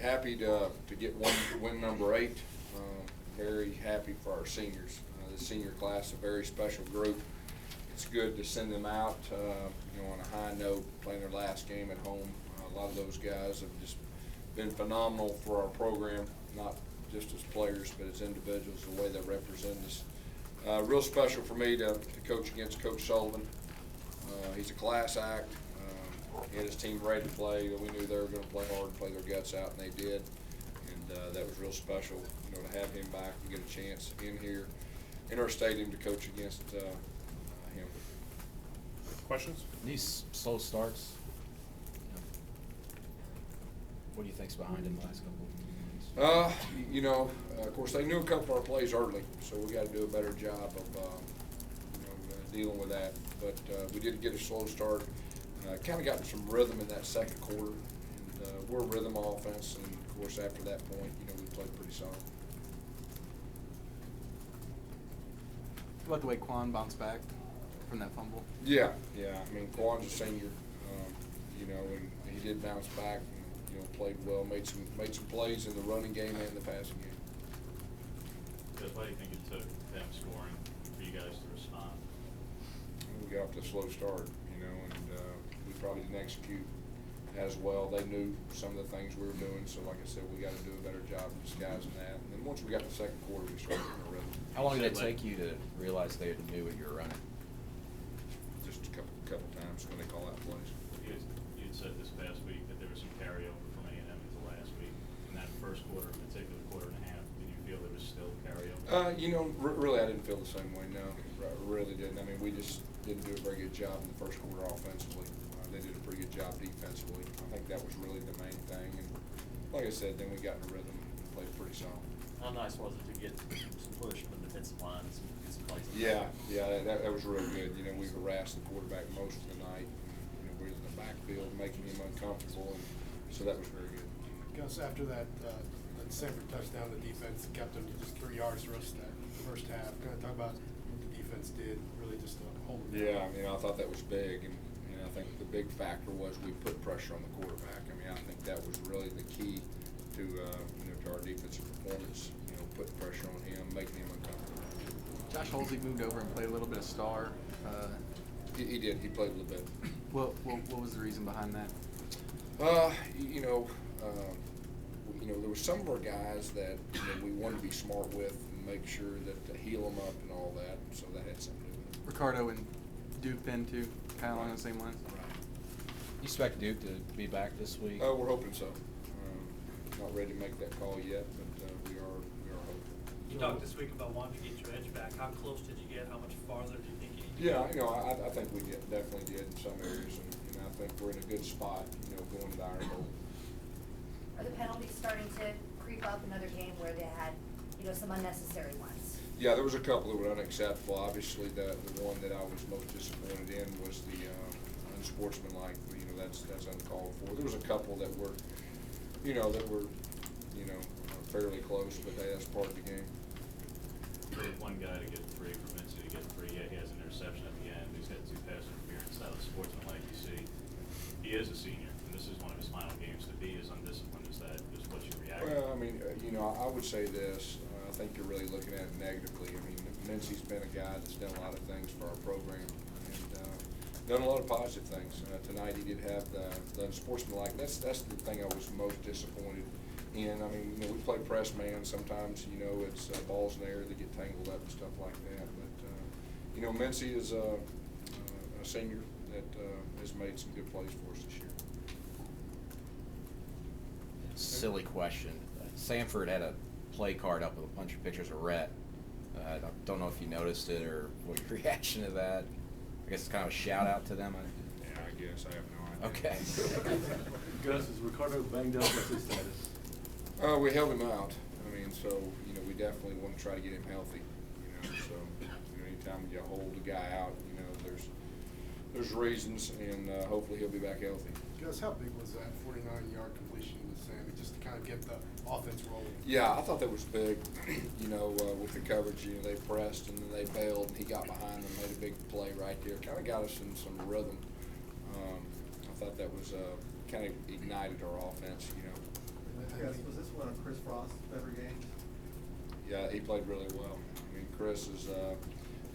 happy to get win number 8. Very happy for our seniors. The senior class, a very special group. It's good to send them out, on a high note, playing their last game at home. A lot of those guys have just been phenomenal for our program, not just as players, but as individuals, the way they represent us. Real special for me to coach against Coach Sullivan. He's a class act. He had his team ready to play. We knew they were going to play hard and play their guts out, and they did. And that was real special, to have him back and get a chance in here in our stadium to coach against him. Questions? These slow starts, what do you think's behind it the last couple of games? Of course, they knew a couple of our plays early, so we got to do a better job of dealing with that. But we did get a slow start. Kind of got some rhythm in that second quarter. And we're a rhythm offense, and of course, after that point, we played pretty solid. What about the way Quan bounced back from that fumble? Yeah. I mean, Quan's a senior, and he did bounce back and played well, made some plays in the running game and the passing game. Gus, why do you think it took them scoring for you guys to respond? We got off to a slow start, and we probably didn't execute as well. They knew some of the things we were doing, so like I said, we got to do a better job of disguising that. And then once we got the second quarter, we started in a rhythm. How long did it take you to realize they knew what you were running? Just a couple times when they call out plays. You had said this past week that there was some carryover from A&M into last week. In that first quarter, in particular, quarter and a half, did you feel there was still carryover? Really, I didn't feel the same way. No, I really didn't. I mean, we just didn't do a very good job in the first quarter offensively. They did a pretty good job defensively. I think that was really the main thing. And like I said, then we got in a rhythm and played pretty solid. How nice was it to get some push from the defensive line and get some plays? Yeah, that was real good. We harassed the quarterback most of the night. And, we were in the backfield making him uncomfortable, and so that was very good. Gus, after that Samford touchdown, the defense kept them to just 3 yards the rest of that first half. Kind of talk about what the defense did, really just to hold them down. Yeah, I thought that was big, and I think the big factor was we put pressure on the quarterback. I think that was really the key to to our defensive performance. Putting pressure on him, making him uncomfortable. Josh Holsey moved over and played a little bit of star. He did. He played a little bit. What was the reason behind that? There were some of our guys that we wanted to be smart with and make sure that to heal them up and all that. So that had something to do with it. Ricardo and Duke Penn too, kind of along the same lines. Right. You expect Duke to be back this week? We're hoping so. Not ready to make that call yet, but we are hoping. You talked this week about wanting to get your edge back. How close did you get? How much farther do you think you need to Yeah, I think we definitely did in some areas, and I think we're in a good spot, going to the Iron Bowl. Are the penalties starting to creep up? Another game where they had, some unnecessary ones? Yeah, there was a couple that were unacceptable. Obviously, the one that I was most disappointed in was the unsportsmanlike. That's uncalled for. There was a couple that were, fairly close, but hey, that's part of the game. For one guy to get 3, for Mincy to get 3, yeah, he has an interception at the end. He's had 2 pass interference. Out of sportsmanlike, you see, he is a senior, and this is one of his final games to be as undisciplined as that. Is what you react to? Well, I would say this. I think you're really looking at it negatively. Mincy's been a guy that's done a lot of things for our program and done a lot of positive things. Tonight he did have the unsportsmanlike. That's the thing I was most disappointed in. We play press man. Sometimes, it's balls in the air that get tangled up and stuff like that. But, Mincy is a senior that has made some good plays for us this year. Silly question. Samford had a play card up with a bunch of pictures of Rhett. I don't know if you noticed it or what your reaction to that. I guess it's kind of a shout out to them. Yeah, I guess. I have no idea. Okay. Gus, is Ricardo banged up? What's his status? We held him out. So, we definitely want to try to get him healthy. So, anytime you hold a guy out, there's reasons, and hopefully he'll be back healthy. Gus, how big was that 49-yard completion to Sammy, just to kind of get the offense rolling? Yeah, I thought that was big. With the coverage, they pressed and then they bailed, and he got behind them, made a big play right there. Kind of got us in some rhythm. I thought that was kind of ignited our offense. How many Chris Frost every game? Yeah, he played really well. I mean, Chris is,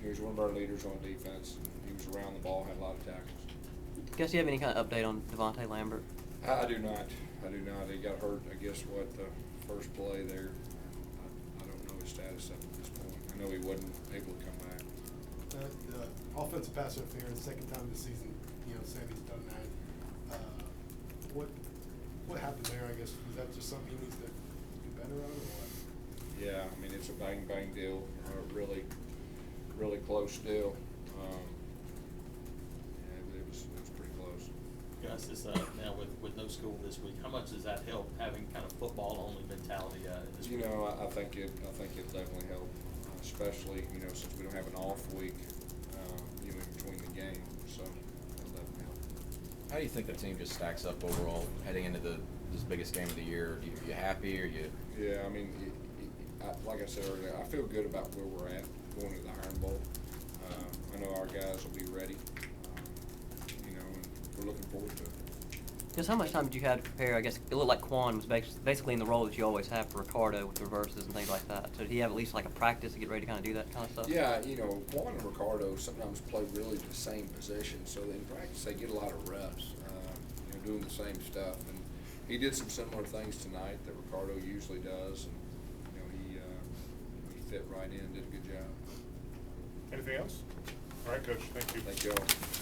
he was one of our leaders on defense. He was around the ball, had a lot of tackles. Guess you have any kind of update on Devontae Lambert? I do not. He got hurt, I guess, the first play there. I don't know his status up at this point. I know he wasn't able to come back. The offensive pass interference, second time this season, Sammy's done that. What happened there, I guess? Was that just something he needs to do better on, or what? Yeah, I mean, it's a bang deal, really, really close deal. Yeah, it was pretty close. Gus, this, now with no school this week, how much does that help, having kind of football-only mentality this week? I think it definitely helped, especially, since we don't have an off week, in between the games, so it'll definitely help. How do you think the team just stacks up overall heading into this biggest game of the year? Are you happy, or you? Yeah, I mean, like I said earlier, I feel good about where we're at going to the Iron Bowl. I know our guys will be ready, and we're looking forward to it. Just how much time did you have to prepare? I guess it looked like Quan was basically in the role that you always have for Ricardo with reverses and things like that. So did he have at least like a practice to get ready to kind of do that kind of stuff? Yeah, Quan and Ricardo sometimes play really the same position, so in practice they get a lot of reps, doing the same stuff. And he did some similar things tonight that Ricardo usually does, and he fit right in, did a good job. Anything else? All right, Coach, thank you. Thank you all.